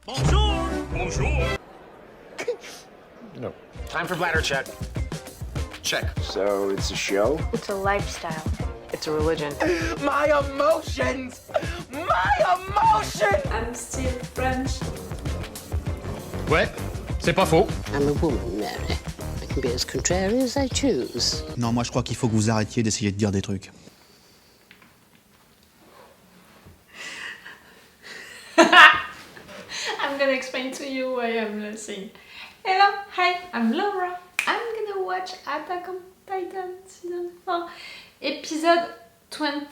Bonjour! Bonjour! No. Time for bladder check. Check. So it's a show? It's a lifestyle. It's a religion. My emotions! My emotions! I'm still French. Ouais, c'est pas faux. I'm a woman, Mary. I can be as contrary as I choose. Non, moi je crois qu'il faut que vous arrêtiez d'essayer de dire des trucs. I'm gonna explain to you why I'm listening. Hello, hi, I'm Laura. I'm gonna watch Attack on Titan season 4, episode 20?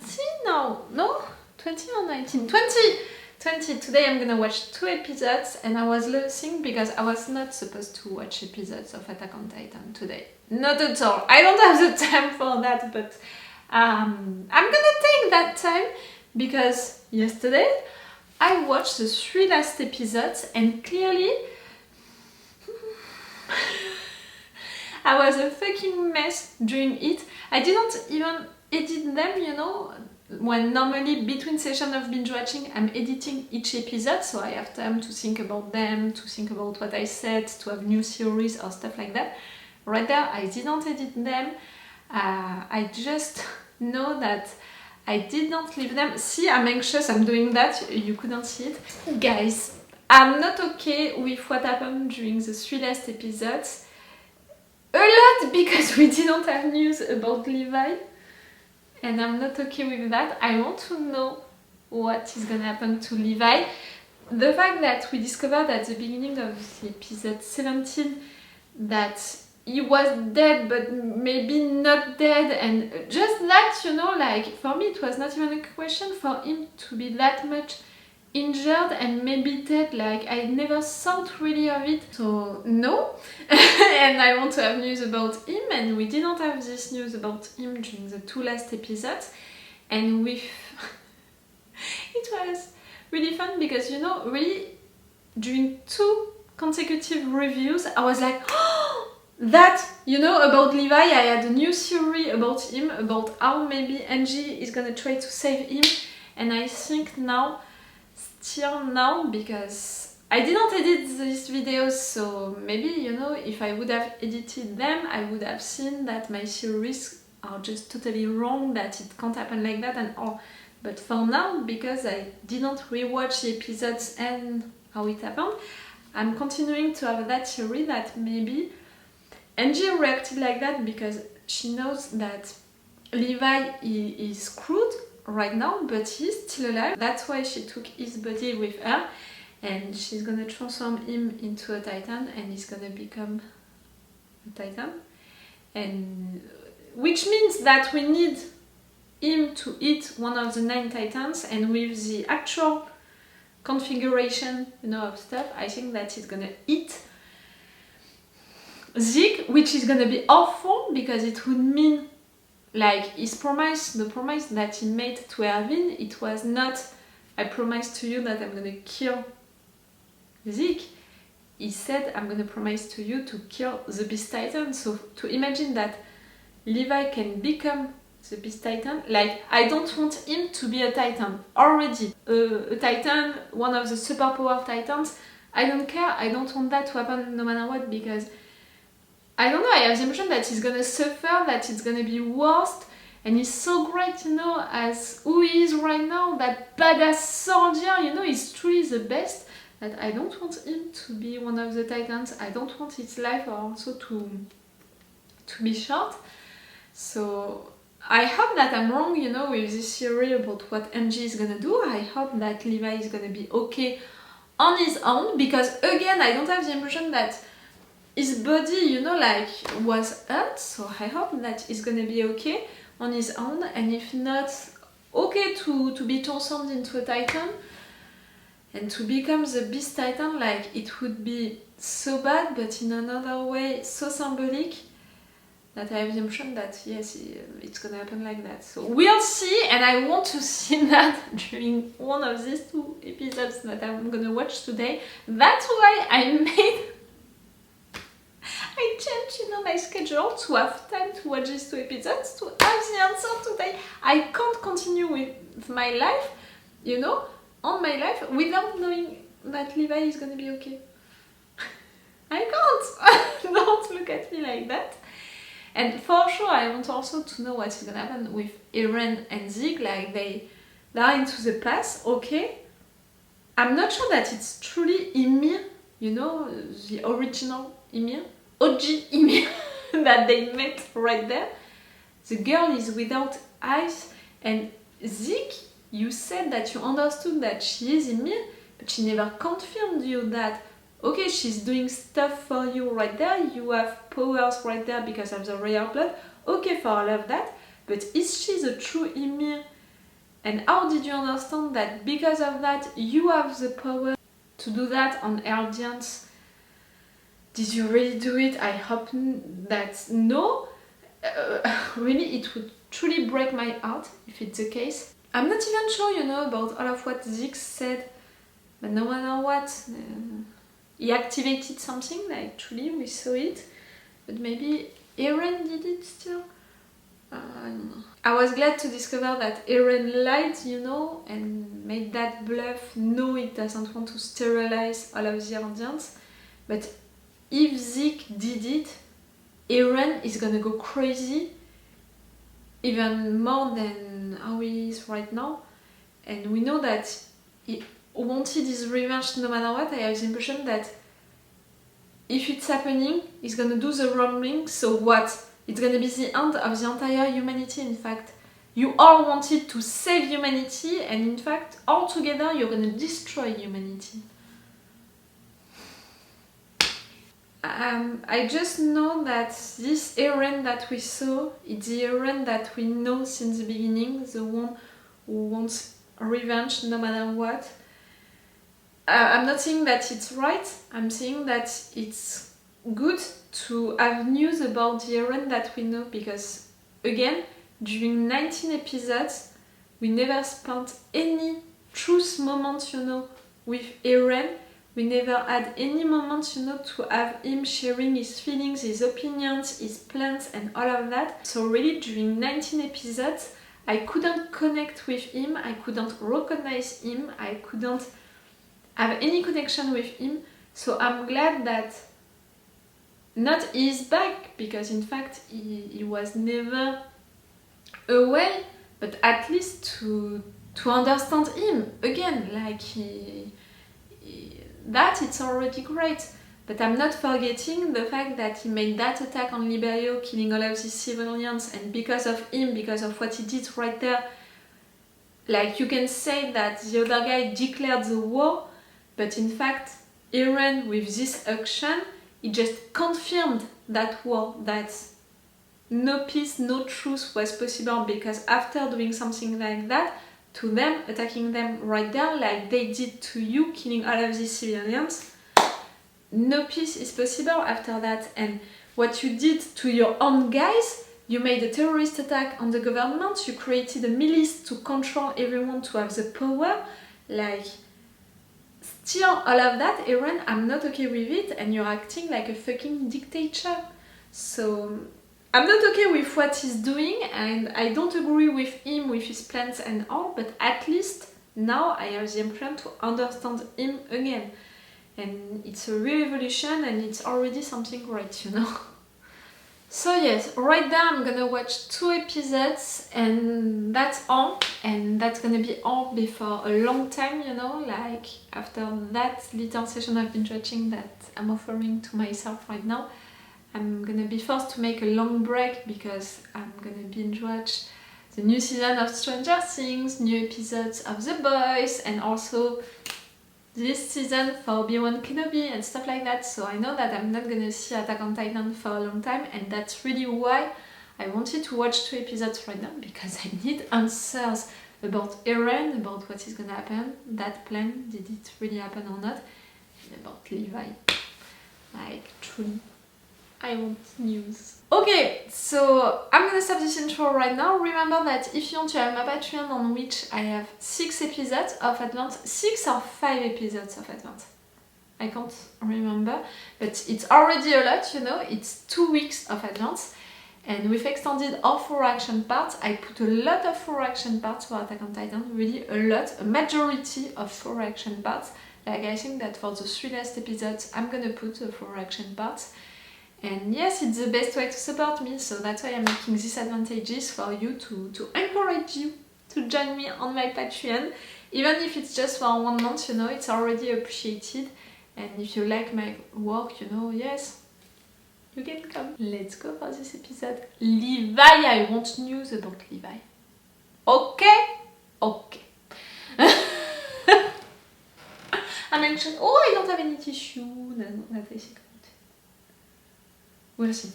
No? 20 or 19? 20! Today I'm gonna watch 2 episodes and I was losing because I was not supposed to watch episodes of Attack on Titan today. Not at all. I don't have the time for that, but I'm gonna take that time because yesterday I watched the 3 last episodes and clearly I was a fucking mess during it. I didn't even edit them, you know, when normally between sessions of binge watching I'm editing each episode, so I have time to think about them, to think about what I said, to have new theories or stuff like that. Right there I didn't edit them. I just know that I did not leave them. See, I'm anxious, I'm doing that, you couldn't see it. Guys, I'm not okay with what happened during the 3 last episodes. A lot because we didn't have news about Levi. And I'm not okay with that. I want to know what is gonna happen to Levi. The fact that we discovered at the beginning of the episode 17 that he was dead but maybe not dead, and just that, you know, like for me it was not even a question for him to be that much injured and maybe dead. Like I never thought really of it, so no. And I want to have news about him, and we didn't have this news about him during the 2 last episodes, and with it was really fun because, you know, really during 2 consecutive reviews I was like, oh, that, you know, about Levi I had a new theory about him, about how maybe Angie is gonna try to save him, and I think now, still now, because I didn't edit these videos, so maybe, you know, if I would have edited them I would have seen that my theories are just totally wrong, that it can't happen like that and all. But for now, because I didn't rewatch the episodes and how it happened, I'm continuing to have that theory that maybe Angie reacted like that because she knows that Levi is screwed right now, but he's still alive. That's why she took his body with her, and she's gonna transform him into a Titan and he's gonna become a Titan. And which means that we need him to eat one of the 9 Titans, and with the actual configuration, you know, of stuff, I think that he's gonna eat Zeke, which is gonna be awful because it would mean like his promise, the promise that he made to Erwin, it was not, I promise to you that I'm gonna kill Zeke. He said, I'm gonna promise to you to kill the Beast Titan. So to imagine that Levi can become the Beast Titan, like I don't want him to be a Titan already. A Titan, one of the superpower Titans, I don't care, I don't want that to happen no matter what, because I don't know, I have the impression that he's gonna suffer, that it's gonna be worst, and he's so great, you know, as who he is right now, that badass soldier, you know, he's truly the best, that I don't want him to be one of the Titans. I don't want his life also to be short. So I hope that I'm wrong, you know, with this theory about what Angie is gonna do. I hope that Levi is gonna be okay on his own, because again, I don't have the impression that his body, you know, like was hurt, so I hope that he's gonna be okay on his own, and if not, okay to be transformed into a Titan and to become the Beast Titan. Like it would be so bad, but in another way so symbolic, that I have the impression that yes, it's gonna happen like that. So we'll see, and I want to see that during one of these 2 episodes that I'm gonna watch today. That's why I changed, you know, my schedule to have time to watch these 2 episodes, to have the answer today. I can't continue with my life, you know, on my life without knowing that Levi is gonna be okay. I can't! Don't look at me like that. And for sure, I want also to know what is gonna happen with Eren and Zeke. Like, they are into the past, okay. I'm not sure that it's truly Ymir, you know, the original Ymir, OG Ymir, that they met right there. The girl is without eyes, and Zeke, you said that you understood that she is Ymir, but she never confirmed you that, okay, she's doing stuff for you right there, you have powers right there because of the royal blood, okay, for all of that, but is she the true Ymir? And how did you understand that because of that you have the power to do that on Eldians? Did you really do it? I hope that no. Really, it would truly break my heart if it's the case. I'm not even sure, you know, about all of what Zeke said, but no matter what, he activated something, like truly we saw it, but maybe Eren did it still? I don't know. I was glad to discover that Eren lied, you know, and made that bluff. No, it doesn't want to sterilize all of the audience. But if Zeke did it, Eren is gonna go crazy, even more than how he is right now. And we know that he wanted his revenge no matter what. I have the impression that if it's happening, he's gonna do the wrong thing, so what? It's gonna be the end of the entire humanity, in fact. You all wanted to save humanity, and in fact, all together, you're gonna destroy humanity. I just know that this Eren that we saw, it's the Eren that we know since the beginning, the one who wants revenge no matter what. I'm not saying that it's right, I'm saying that it's good to have news about the Eren that we know, because again, during 19 episodes, we never spent any truth moment, you know, with Eren. We never had any moment, you know, to have him sharing his feelings, his opinions, his plans and all of that. So really, during 19 episodes, I couldn't connect with him, I couldn't recognize him, I couldn't have any connection with him. So I'm glad that not he's back, because in fact he was never away, but at least to understand him again, like that it's already great. But I'm not forgetting the fact that he made that attack on Liberio, killing all of these civilians, and because of him, because of what he did right there, like you can say that the other guy declared the war, but in fact Eren, with this action, he just confirmed that war, that no peace, no truth was possible, because after doing something like that to them, attacking them right there, like they did to you, killing all of these civilians, no peace is possible after that. And what you did to your own guys, you made a terrorist attack on the government, you created a milice to control everyone, to have the power, like still all of that, Eren, I'm not okay with it, and you're acting like a fucking dictator. So I'm not okay with what he's doing, and I don't agree with him, with his plans and all, but at least now I have the impression to understand him again. And it's a real evolution, and it's already something great, you know. So yes, right there I'm gonna watch 2 episodes, and that's all. And that's gonna be all before a long time, you know, like after that little session of binge watching that I'm offering to myself right now, I'm gonna be forced to make a long break, because I'm gonna binge watch the new season of Stranger Things, new episodes of The Boys, and also this season for Obi-Wan Kenobi and stuff like that. So I know that I'm not gonna see Attack on Titan for a long time, and that's really why I wanted to watch 2 episodes right now, because I need answers about Eren, about what is gonna happen, that plan, did it really happen or not, and about Levi. Like, truly, I want news. Okay, so I'm gonna stop this intro right now. Remember that if you want to have my Patreon, on which I have 6 episodes of Advance, 6 or 5 episodes of Advance, I can't remember, but it's already a lot, you know, it's 2 weeks of Advance, and we've extended all 4 action parts. I put a lot of 4 action parts for Attack on Titan, really a lot, a majority of 4 action parts, Like I think that for the 3 last episodes I'm gonna put the 4 action parts. And yes, it's the best way to support me, so that's why I'm making these advantages for you to encourage you to join me on my Patreon. Even if it's just for 1 month, you know, it's already appreciated. And if you like my work, you know, yes, you can come. Let's go for this episode. Levi, I want news about Levi. Okay? Okay. I mentioned, oh, I don't have any tissue. No, that's it. We'll see.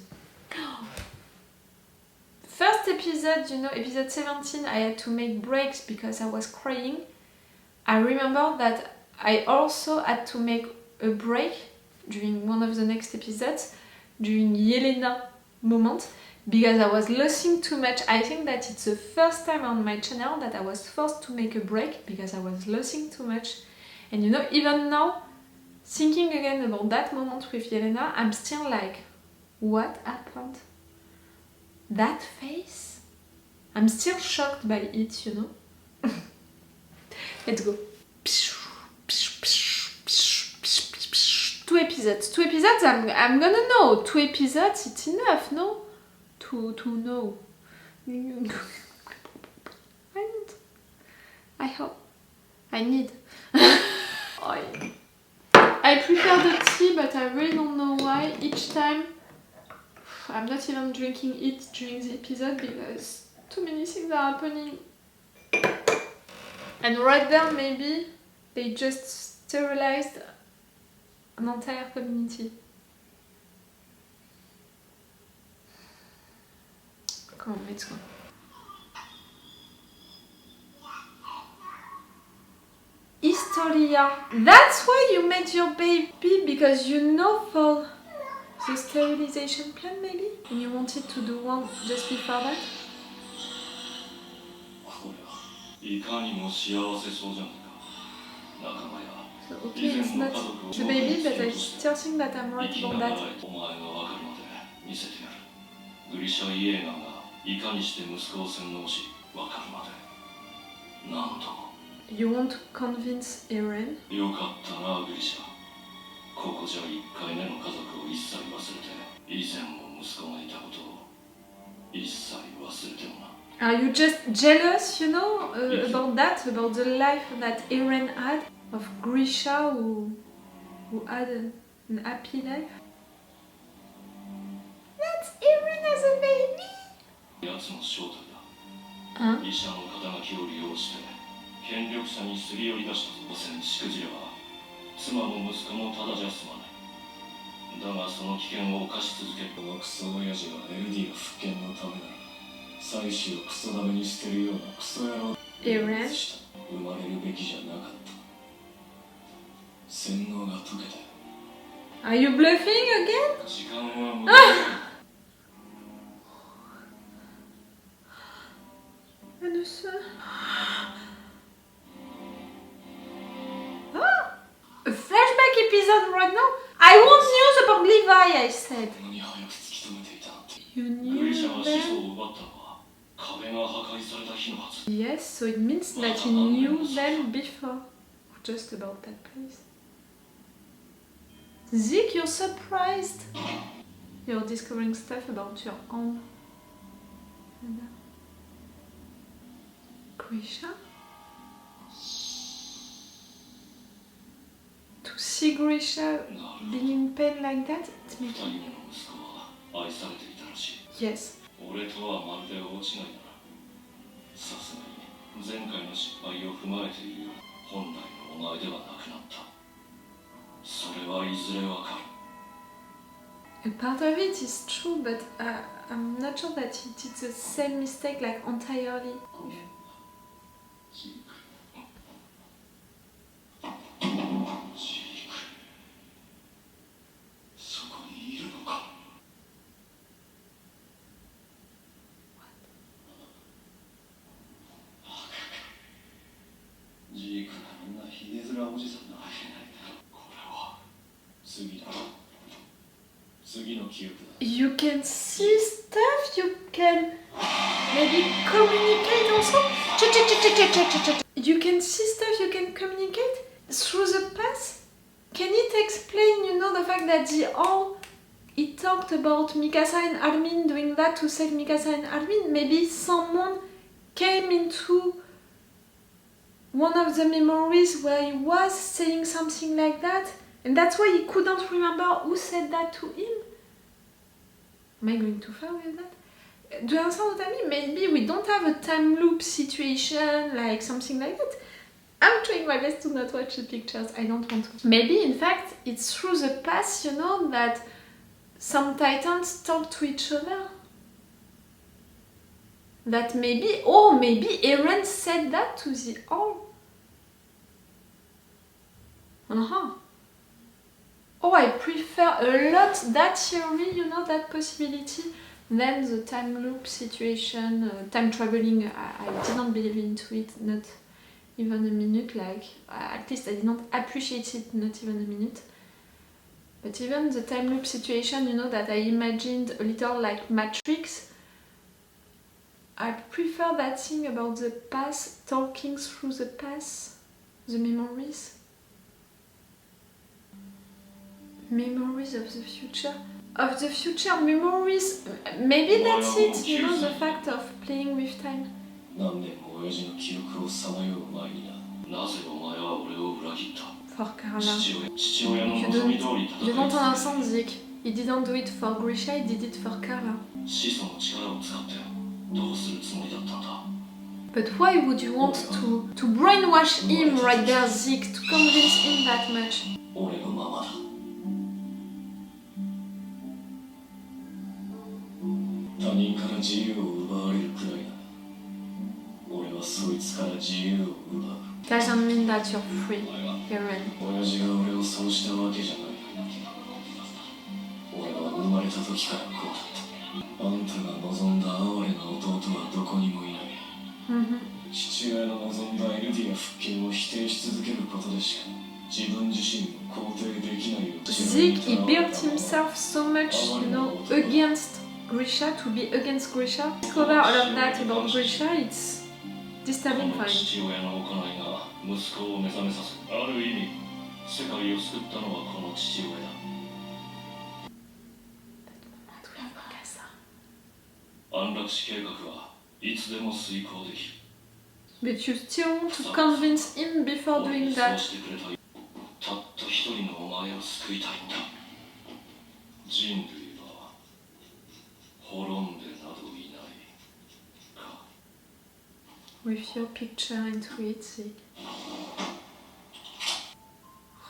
First episode, you know, episode 17, I had to make breaks because I was crying. I remember that I also had to make a break during one of the next episodes, during Yelena moment, because I was losing too much. I think that it's the first time on my channel that I was forced to make a break because I was losing too much. And you know, even now, thinking again about that moment with Yelena, I'm still like, what happened? That face? I'm still shocked by it, you know? Let's go. 2 episodes. 2 episodes, I'm gonna know. 2 episodes, it's enough, no? To know. I hope. I need. I prepare the tea, but I really don't know why. Each time, I'm not even drinking it during the episode because too many things are happening. And right there, maybe they just sterilized an entire community. Come on, let's go. Historia. That's why you made your baby, because you know for the sterilization plan maybe? And you wanted to do one just before that? So, okay, it's not the baby, but I still think that I'm right about that. You want to convince Eren? Are you just jealous, you know, about that, about the life that Eren had, of Grisha who had an happy life? That's Eren as a baby! Huh? 権力者にすり寄り出した当選しくじれば妻も息子もただじゃ済まないだがその危険を冒し続けるこのクソ親父が LD の復権のためなら妻子をクソダメに捨てるようなクソ野郎生まれるべきじゃなかった洗脳が解けた Are you bluffing again? 時間はもうA flashback episode right now? I want news about Levi, I said. You knew them? Yes, so it means that he knew them before. Just about that place. Zeke, you're surprised. You're discovering stuff about your own. Grisha? To see Grisha being in pain like that, it's making me... Yes. A part of it is true, but I'm not sure that he did the same mistake like entirely. You can see stuff, you can maybe communicate also. You can see stuff, you can communicate. through the past? Can it explain, you know, the fact that he talked about Mikasa and Armin doing that to save Mikasa and Armin? Maybe someone came into one of the memories where he was saying something like that, and that's why he couldn't remember who said that to him. Am I going too far with that? Do you understand what I mean? Maybe we don't have a time loop situation, like something like that. I'm trying my best to not watch the pictures, I don't want to. Maybe, in fact, it's through the past, you know, that some titans talk to each other. That maybe Eren said that to the all. Oh, I prefer a lot that theory, you know, that possibility, than the time loop situation, time traveling. I didn't believe into it, not even a minute, like, at least I did not appreciate it, not even a minute. But even the time loop situation, you know, that I imagined a little like Matrix, I prefer that thing about the past, talking through the past, the memories. Memories of the future. Of the future, memories. Maybe that's it, you know, the fact of playing with time. For Carla. You don't understand, Zeke. He didn't do it for Grisha, he did it for Carla. But why would you want to brainwash him right there, Zeke, to convince him that much? Doesn't mean that you're free, Eren. Zeke, he built himself so much, you know, against Grisha, to be against Grisha. Discover all of that about Grisha, it's disturbing for him. But you still want to convince him before doing that. With your picture into it, Zeke.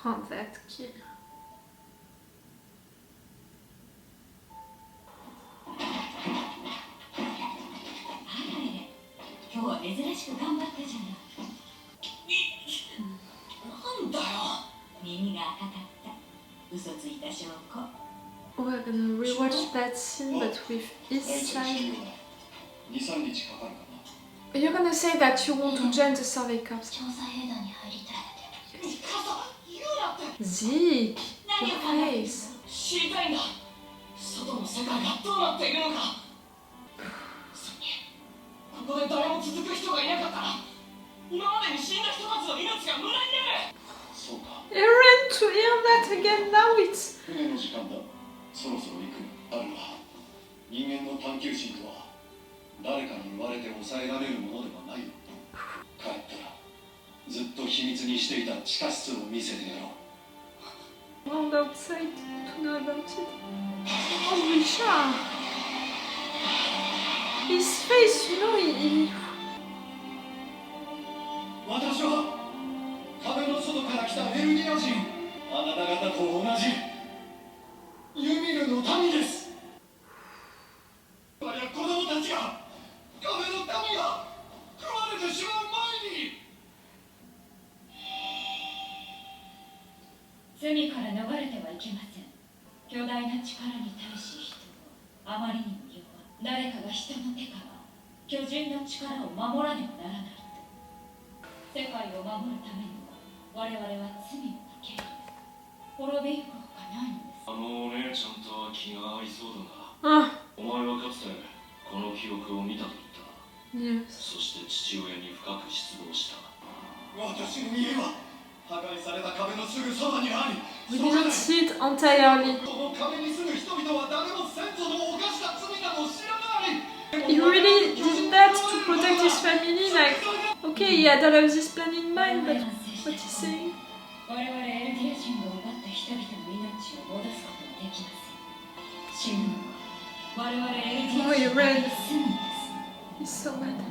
Oh, that kid. Oh, we're gonna rewatch that scene, but with his side. You're gonna say that you want to join the survey corps. Zeke, your face. Eren, to hear that again now, it's... Round outside to know about it. Oh, Grisha! His face, you know, he... Ah. Yes. We didn't see it entirely. He really did that to protect his family, like, okay, he had all of this plan in mind, but what he's saying? Oh, he read. He's so mad.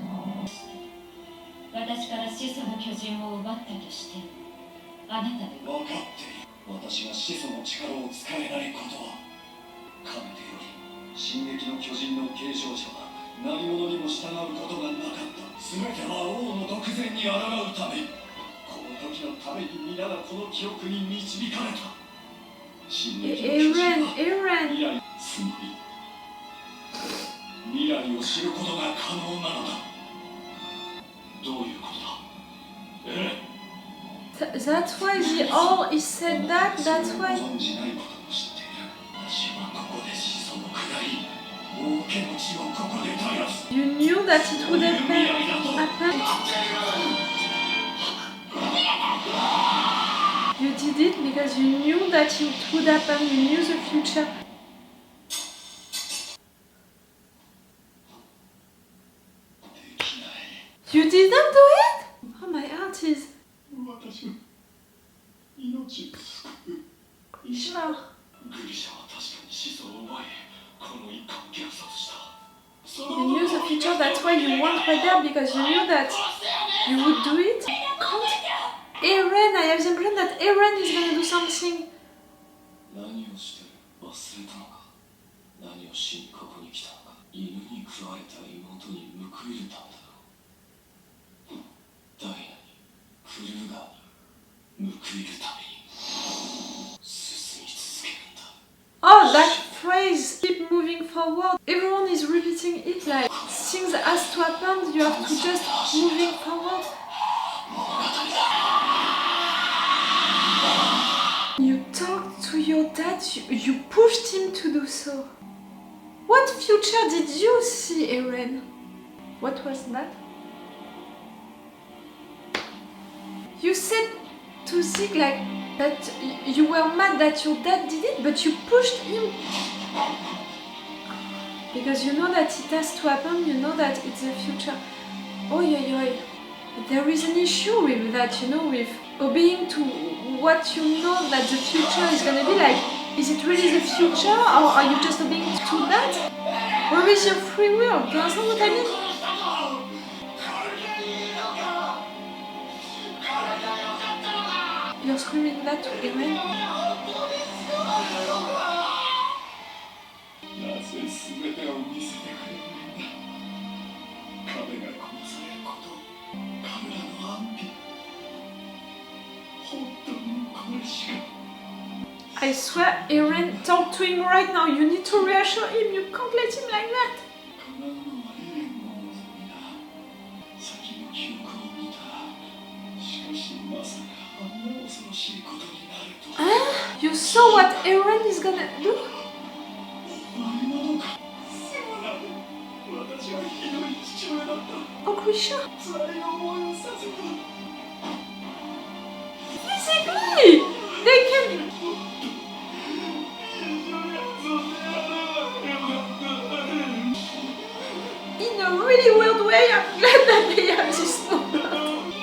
私から始祖の巨人を奪ったとしてもあなたで分かっている。私が始祖の力を使えないことはかねてより進撃の巨人の継承者は何者にも従うことがなかった。全ては王の独善に抗うため、この時のために皆がこの記憶に導かれた。進撃の巨人は未来、つまり未来を知ることが可能なのだ。どういうことだ、エレン。That's why he said that, that's why... You knew that it would happen. You did it because you knew that it would happen, you knew the future. You didn't do it? Oh, my heart is... Grisha. You knew the future, that's why you weren't right there, because you knew that you would do it. Eren, I have the impression that Eren is gonna do something. Oh, that phrase, keep moving forward. Everyone is repeating it like things has to happen, you have to just moving forward. You talked to your dad, you pushed him to do so. What future did you see, Eren? What was that? You said to Zig like that you were mad that your dad did it, but you pushed him. Because you know that it has to happen, you know that it's the future. Oh, yeah. There is an issue with that, you know, with obeying to what you know that the future is gonna be like. Is it really the future, or are you just obeying to that? Where is your free will? Do you understand what I mean? You're screaming that to Eren? I swear, Eren, talk to him right now. You need to reassure him. You can't let him like that. Huh? You saw what Eren is gonna do? Oh, Grisha. Physically! They can... In a really weird way, I'm glad that they have this moment.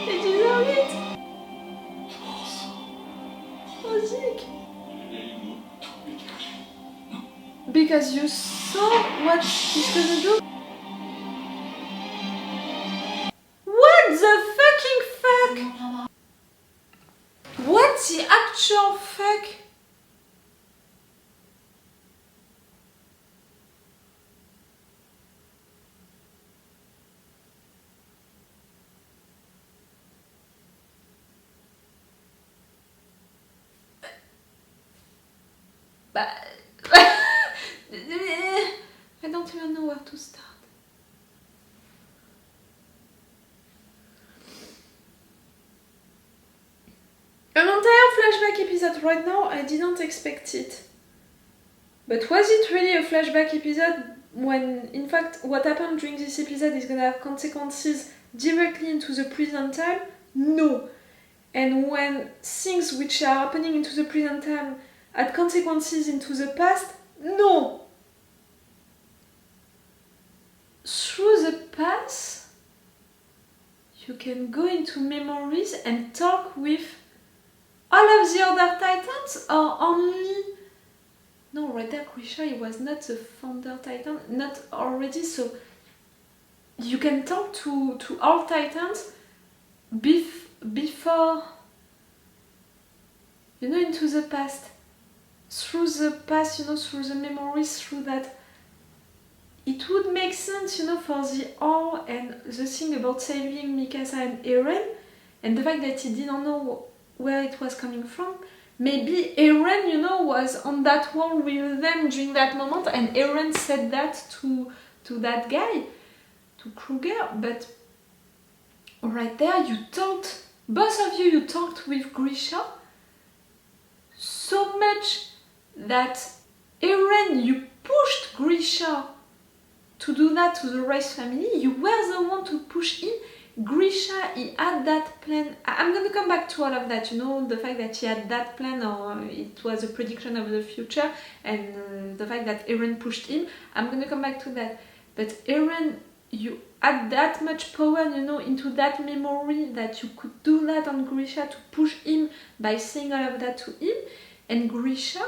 They deserve it. Oh, Zeke. Because you saw what he's gonna do. What the fucking fuck? What the actual fuck? I don't even know where to start. An entire flashback episode right now, I didn't expect it. But was it really a flashback episode when, in fact, what happened during this episode is gonna have consequences directly into the present time? No. and when things which are happening into the present time had consequences into the past, no. Through the past, you can go into memories and talk with all of the other Titans, or only... No, right there, Grisha, he was not the founder Titan, not already, so you can talk to all Titans before, you know, into the past. Through the past, you know, through the memories, through that. It would make sense, you know, for the all and the thing about saving Mikasa and Eren, and the fact that he didn't know where it was coming from. Maybe Eren, you know, was on that wall with them during that moment, and Eren said that to that guy, to Kruger, but right there you talked, both of you talked with Grisha so much that Eren, you pushed Grisha to do that to the Rice family, you were the one to push him. Grisha, he had that plan. I'm gonna come back to all of that, you know, the fact that he had that plan, or it was a prediction of the future, and the fact that Eren pushed him. I'm gonna come back to that. But Eren, you had that much power, you know, into that memory that you could do that on Grisha to push him by saying all of that to him. And Grisha,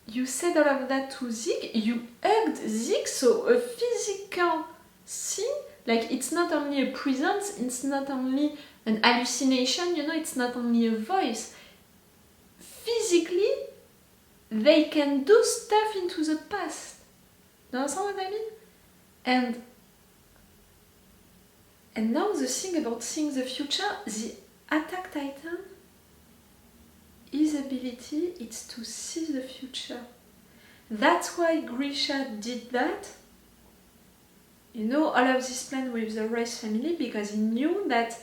you said all of that to Zeke, you hugged Zeke, so a physical thing. Like, it's not only a presence, it's not only an hallucination, you know, it's not only a voice. Physically, they can do stuff into the past. Do you understand what I mean? And now the thing about seeing the future, the Attack Titan, his ability is to see the future. That's why Grisha did that. You know, all of this plan with the Rice family, because he knew that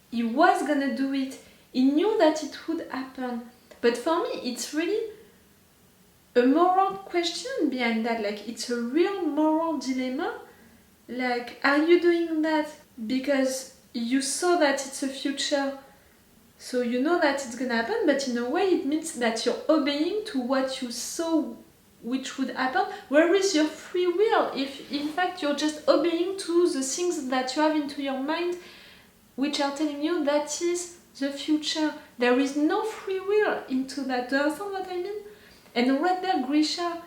he was gonna do it. He knew that it would happen. But for me, it's really a moral question behind that. Like, it's a real moral dilemma. Like, are you doing that because you saw that it's a future, so you know that it's gonna happen, but in a way it means that you're obeying to what you saw which would happen? Where is your free will if in fact you're just obeying to the things that you have into your mind which are telling you that is the future? There is no free will into that. Do you understand what I mean? And right there, Grisha,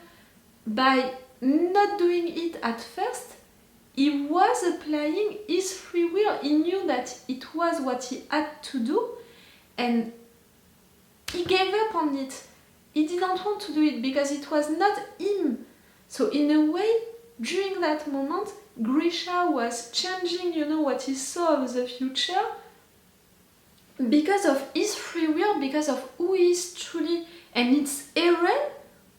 by not doing it at first, he was applying his free will. He knew that it was what he had to do, and he gave up on it. He didn't want to do it because it was not him. So in a way, during that moment, Grisha was changing, you know, what he saw of the future because of his free will, because of who he is truly. And it's Eren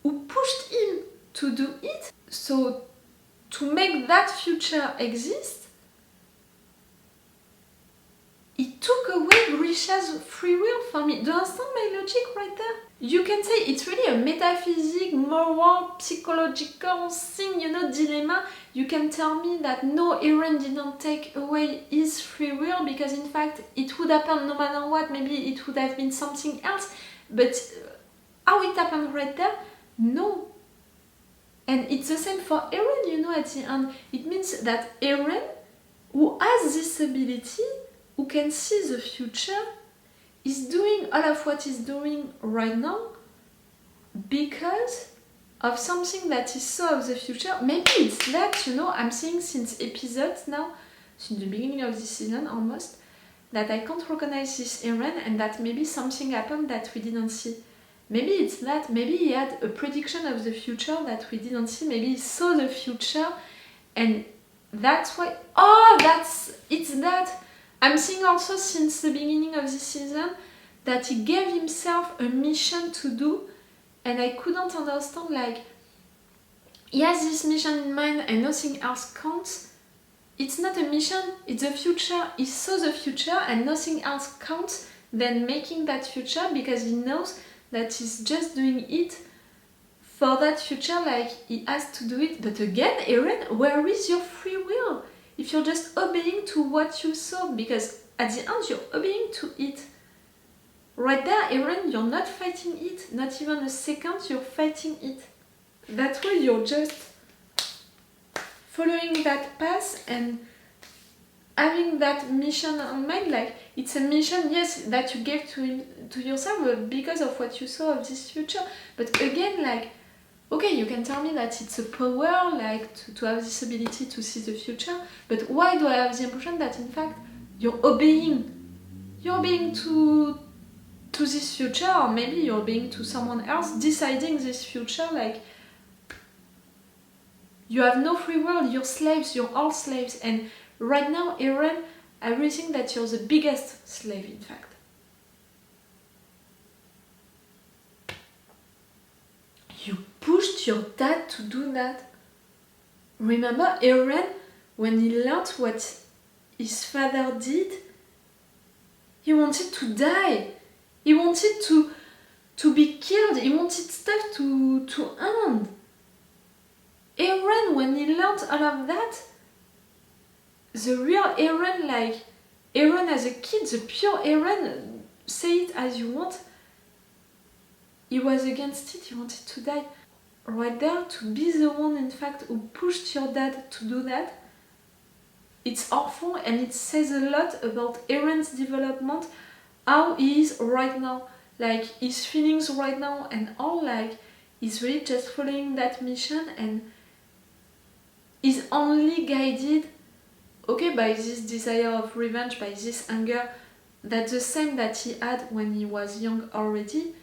who pushed him to do it. So to make that future exist, he took away Grisha's free will for me. Do you understand my logic right there? You can say it's really a metaphysic, moral, psychological thing, you know, dilemma. You can tell me that no, Eren didn't take away his free will because in fact it would happen no matter what. Maybe it would have been something else. But how it happened right there? No. And it's the same for Eren, you know, at the end. It means that Eren, who has this ability, who can see the future, is doing all of what he's doing right now because of something that he saw of the future. Maybe it's that, you know, I'm seeing since episodes now, since the beginning of this season almost, that I can't recognize this Eren and that maybe something happened that we didn't see. Maybe it's that, maybe he had a prediction of the future that we didn't see, maybe he saw the future and that's why, it's that. I'm seeing also since the beginning of this season that he gave himself a mission to do and I couldn't understand, like, he has this mission in mind and nothing else counts. It's not a mission, it's the future. He saw the future and nothing else counts than making that future because he knows that he's just doing it for that future, like he has to do it. But again, Eren, where is your free will? If you're just obeying to what you saw, because at the end you're obeying to it. Right there, Eren, you're not fighting it. Not even a second, you're fighting it. That way, you're just following that path and having that mission on mind. Like, it's a mission, yes, that you gave to yourself, but because of what you saw of this future. But again, like, okay, you can tell me that it's a power, like, to have this ability to see the future, but why do I have the impression that, in fact, you're obeying? You're obeying to this future, or maybe you're obeying to someone else deciding this future, like, you have no free will, you're slaves, you're all slaves, and right now, Eren, I really think that you're the biggest slave, in fact. You pushed your dad to do that. Remember Eren, when he learned what his father did, he wanted to die. He wanted to be killed. He wanted stuff to end. Eren, when he learned all of that, the real Eren, like Eren as a kid, the pure Eren, say it as you want, he was against it, he wanted to die. Right there, to be the one, in fact, who pushed your dad to do that, it's awful, and it says a lot about Eren's development, how he is right now, like his feelings right now, and all, like, he's really just following that mission, and is only guided, okay, by this desire of revenge, by this anger, that's the same that he had when he was young already,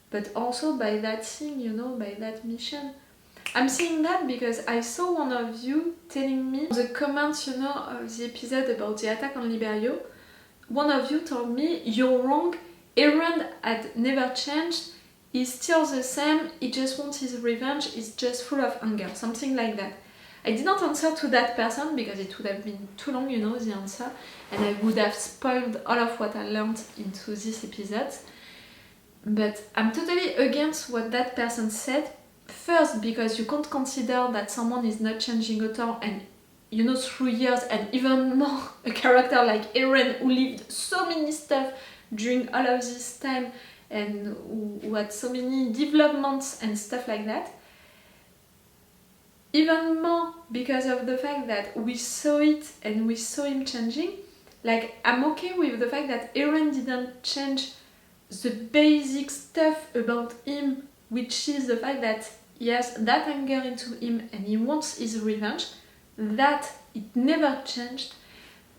but also by that thing, you know, by that mission. I'm saying that because I saw one of you telling me the comments, you know, of the episode about the attack on Liberio. One of you told me, you're wrong, Eren had never changed, he's still the same, he just wants his revenge, he's just full of anger, something like that. I did not answer to that person because it would have been too long, you know, the answer, and I would have spoiled all of what I learned into this episode. But I'm totally against what that person said. First, because you can't consider that someone is not changing at all, and you know, through years, and even more a character like Eren who lived so many stuff during all of this time and who had so many developments and stuff like that. Even more because of the fact that we saw it and we saw him changing. Like, I'm okay with the fact that Eren didn't change the basic stuff about him, which is the fact that he has that anger into him and he wants his revenge. That it never changed,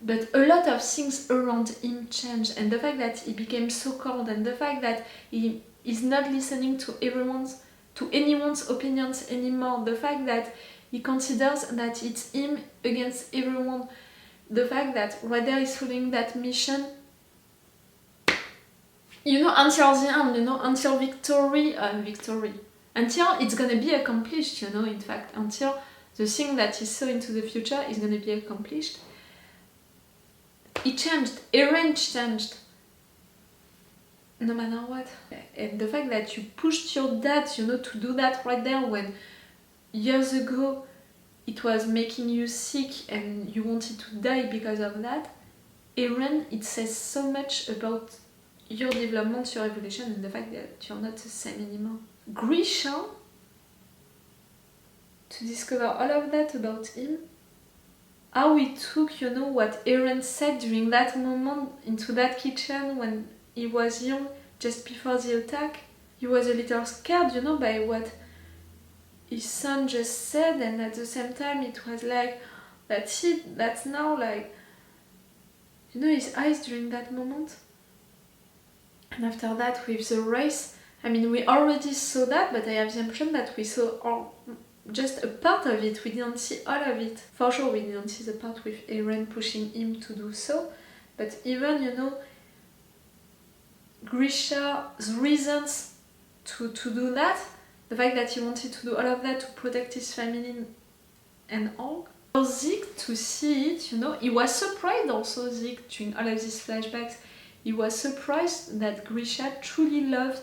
but a lot of things around him changed, and the fact that he became so cold, and the fact that he is not listening to anyone's opinions anymore, the fact that he considers that it's him against everyone, the fact that right there he's following that mission, you know, until the end, you know, until victory, until it's gonna be accomplished, you know, in fact, until the thing that he saw into the future is gonna be accomplished. He changed, Eren changed, no matter what. And the fact that you pushed your dad, you know, to do that right there when years ago it was making you sick and you wanted to die because of that, Eren, it says so much about your development, your evolution, and the fact that you're not the same anymore. Grisha, to discover all of that about him, how he took, you know, what Eren said during that moment into that kitchen when he was young, just before the attack. He was a little scared, you know, by what his son just said, and at the same time it was like, that's it, that's now, like, you know, his eyes during that moment. And after that, with the race, I mean, we already saw that, but I have the impression that we saw all, just a part of it. We didn't see all of it. For sure, we didn't see the part with Eren pushing him to do so. But even, you know, Grisha's reasons to do that, the fact that he wanted to do all of that to protect his family and all. For Zeke to see it, you know, he was surprised also, Zeke, during all of these flashbacks. He was surprised that Grisha truly loved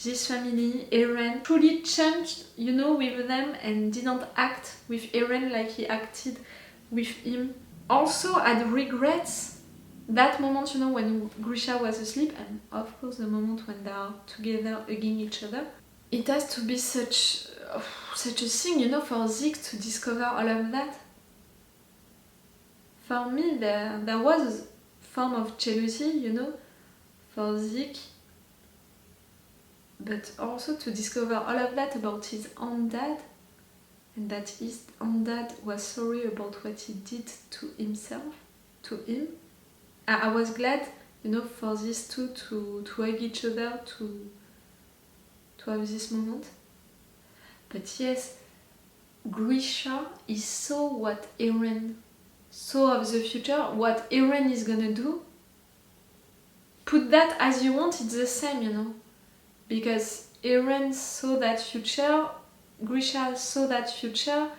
this family, Eren, truly changed, you know, with them and didn't act with Eren like he acted with him. Also had regrets that moment, you know, when Grisha was asleep, and of course the moment when they are together hugging each other, it has to be such a thing, you know, for Zeke to discover all of that. For me, there was a form of jealousy, you know, for Zeke, but also to discover all of that about his own dad, and that his own dad was sorry about what he did to himself, to him. I was glad, you know, for these two to hug each other, to have this moment. But yes, Grisha is so what Eren saw of the future, what Eren is gonna do. Put that as you want, it's the same, you know. Because Eren saw that future, Grisha saw that future,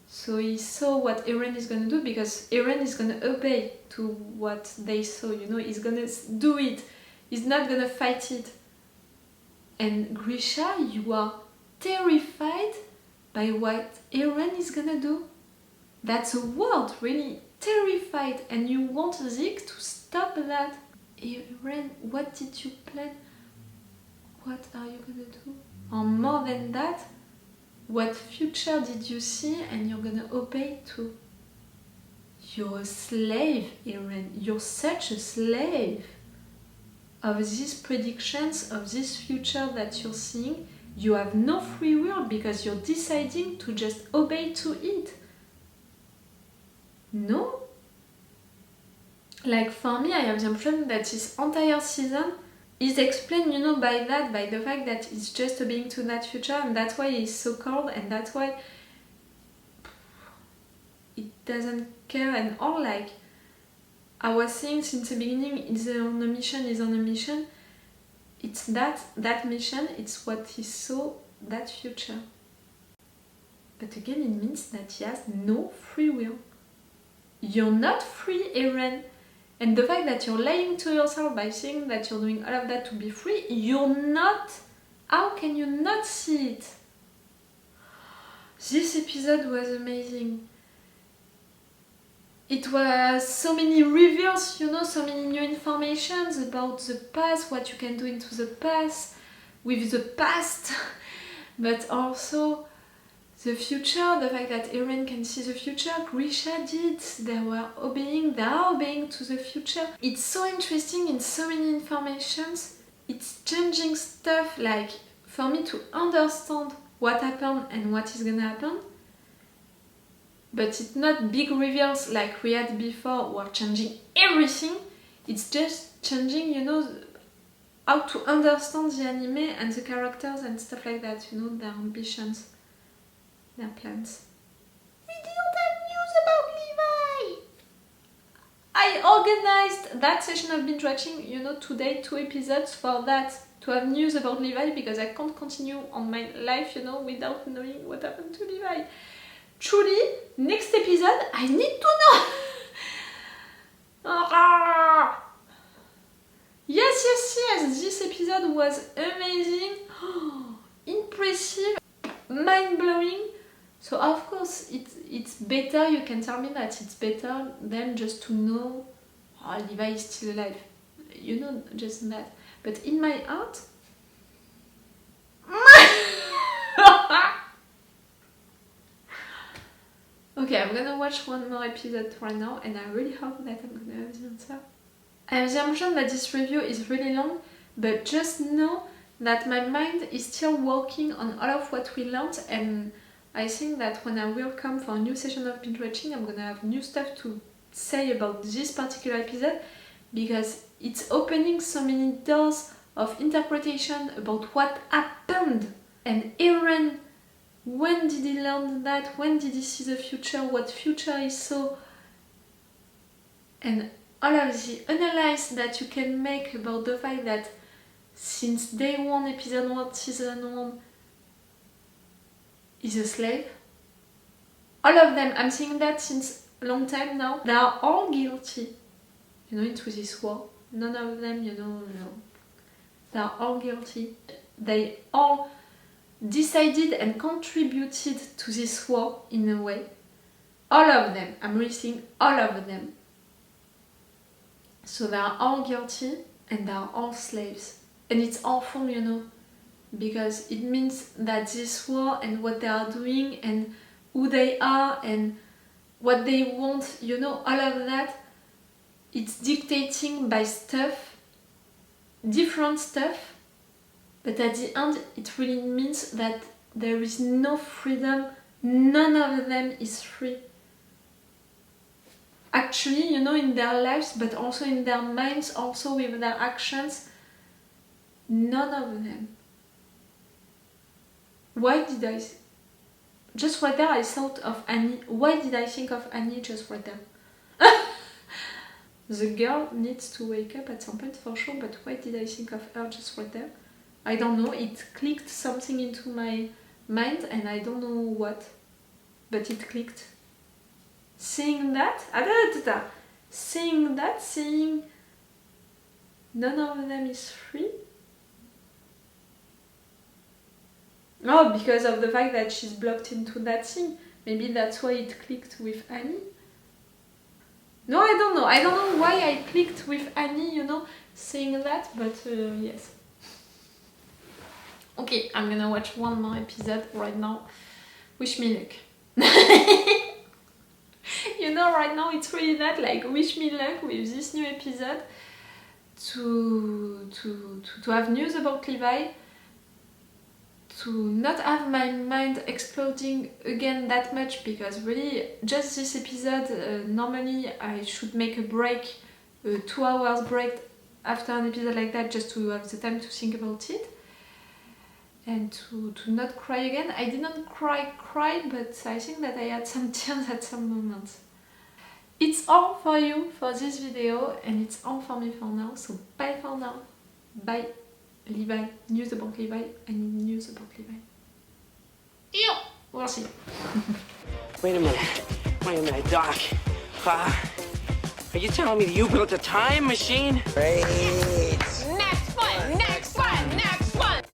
so he saw what Eren is gonna do, because Eren is gonna obey to what they saw, you know, he's gonna do it, he's not gonna fight it. And Grisha, you are terrified by what Eren is gonna do. That's a word, really terrified, and you want Zeke to stop that. Eren, what did you plan? What are you gonna do? Or more than that, what future did you see and you're gonna obey to? You're a slave, Eren. You're such a slave of these predictions, of this future that you're seeing. You have no free will because you're deciding to just obey to it. No? Like for me, I have the impression that this entire season is explained, you know, by the fact that it's just obeying to that future, and that's why he's so cold, and that's why it doesn't care and all. Like I was saying since the beginning, he's on a mission. It's that mission, it's what he saw, that future. But again, it means that he has no free will. You're not free, Eren. And the fact that you're lying to yourself by saying that you're doing all of that to be free, you're not. How can you not see it? This episode was amazing. It was so many reveals, you know, so many new informations about the past, what you can do into the past, with the past, but also the future, the fact that Eren can see the future, Grisha did, they are obeying to the future. It's so interesting in so many informations. It's changing stuff, like for me to understand what happened and what is gonna happen. But it's not big reveals like we had before, who are changing everything. It's just changing, you know, how to understand the anime and the characters and stuff like that, you know, their ambitions. Their plans. We didn't have news about Levi! I organized that session of binge watching, you know, today, 2 episodes for that, to have news about Levi, because I can't continue on my life, you know, without knowing what happened to Levi. Truly, next episode, I need to know! Yes, this episode was amazing, impressive, mind-blowing. So of course it's better, you can tell me that it's better than just to know Levi is still alive. You know, just that. But in my heart... Okay, I'm gonna watch one more episode right now, and I really hope that I'm gonna have the answer. I have the impression that this review is really long, but just know that my mind is still working on all of what we learned, and I think that when I will come for a new session of binge watching, I'm gonna have new stuff to say about this particular episode, because it's opening so many doors of interpretation about what happened. And Eren, when did he learn that? When did he see the future? What future he saw? And all of the analysis that you can make about the fact that since day 1, episode 1, season 1, is a slave. All of them, I'm saying that since a long time now, they are all guilty, you know, into this war. None of them, you know, they are all guilty. They all decided and contributed to this war in a way. All of them, I'm really saying all of them. So they are all guilty and they are all slaves. And it's awful, you know, because it means that this war and what they are doing and who they are and what they want, you know, all of that, it's dictating by stuff, different stuff, but at the end it really means that there is no freedom, none of them is free. Actually, you know, in their lives, but also in their minds, also with their actions, none of them. Why did I... Just right there I thought of Annie. Why did I think of Annie just right there? The girl needs to wake up at some point for sure, but why did I think of her just right there? I don't know, it clicked something into my mind and I don't know what, but it clicked. Seeing that, seeing none of them is free. Oh, because of the fact that she's blocked into that thing. Maybe that's why it clicked with Annie. No, I don't know. I don't know why I clicked with Annie, you know, saying that, but yes. Okay, I'm gonna watch one more episode right now. Wish me luck. You know, right now it's really that, like, wish me luck with this new episode to have news about Levi, to not have my mind exploding again that much, because really just this episode, normally I should make a break, a 2 hours break after an episode like that, just to have the time to think about it and to not cry again. I didn't cry, but I think that I had some tears at some moments. It's all for you for this video, and it's all for me for now, so bye for now. Bye. Levi, news about Levi, I need news about Levi. Ew! We'll see. Wait a minute, Doc. Are you telling me that you built a time machine? Crazy.